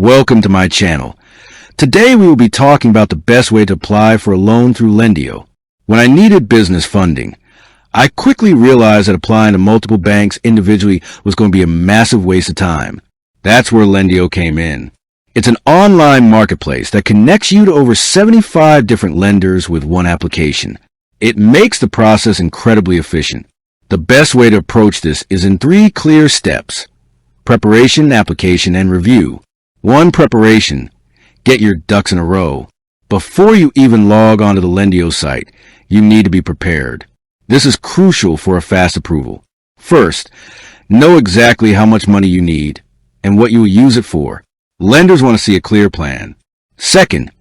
Welcome to my channel. Today we will be talking about the best way to apply for a loan through Lendio. When I needed business funding, I quickly realized that applying to multiple banks individually was going to be a massive waste of time. That's where Lendio came in. It's an online marketplace that connects you to over 75 different lenders with one application. It makes the process incredibly efficient. The best way to approach this is in 3 clear steps: preparation, application, and review. 1. Preparation. Get your ducks in a row. Before you even log onto the Lendio site, you need to be prepared. This is crucial for a fast approval. First, know exactly how much money you need and what you will use it for. Lenders want to see a clear plan. Second,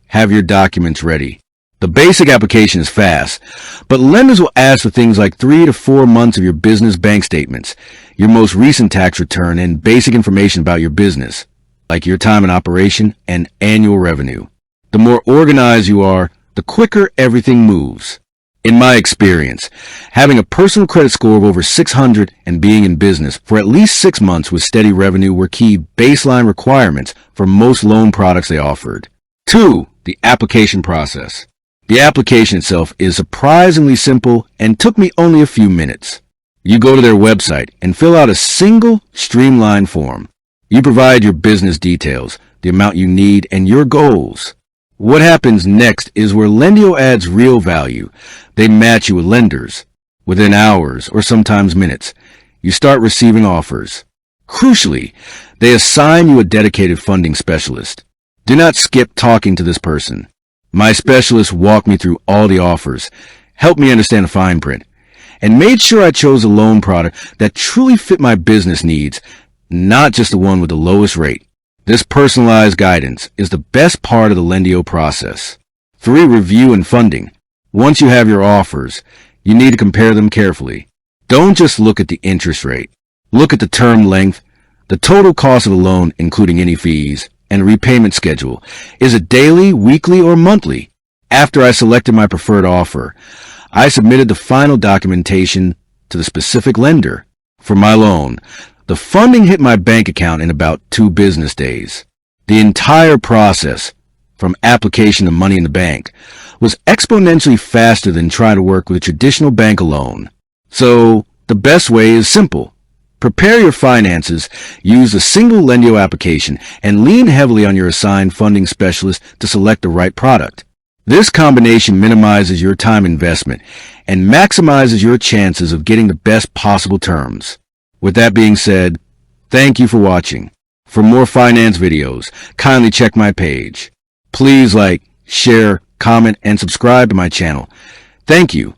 have your documents ready. The basic application is fast, but lenders will ask for things like 3 to 4 months of your business bank statements, your most recent tax return, and basic information about your business, like your time in operation and annual revenue. The more organized you are, the quicker everything moves. In my experience, having a personal credit score of over 600 and being in business for at least 6 months with steady revenue were key baseline requirements for most loan products they offered. 2. The application process. The application itself is surprisingly simple and took me only a few minutes. You go to their website and fill out a single, streamlined form. You provide your business details, the amount you need, and your goals. What happens next is where Lendio adds real value. They match you with lenders. Within hours, or sometimes minutes, you start receiving offers. Crucially, they assign you a dedicated funding specialist. Do not skip talking to this person. My specialist walked me through all the offers, helped me understand the fine print, and made sure I chose a loan product that truly fit my business needs, not just the one with the lowest rate. This personalized guidance is the best part of the Lendio process. 3. Review and funding. Once you have your offers, you need to compare them carefully. Don't just look at the interest rate. Look at the term length, the total cost of the loan, including any fees, and repayment schedule. Is it daily, weekly, or monthly? After I selected my preferred offer, I submitted the final documentation to the specific lender. For my loan, the funding hit my bank account in about 2 business days. The entire process, from application to money in the bank, was exponentially faster than trying to work with a traditional bank alone. So, the best way is simple. Prepare your finances, use a single Lendio application, and lean heavily on your assigned funding specialist to select the right product. This combination minimizes your time investment and maximizes your chances of getting the best possible terms. With that being said, thank you for watching. For more finance videos, kindly check my page. Please like, share, comment, and subscribe to my channel. Thank you.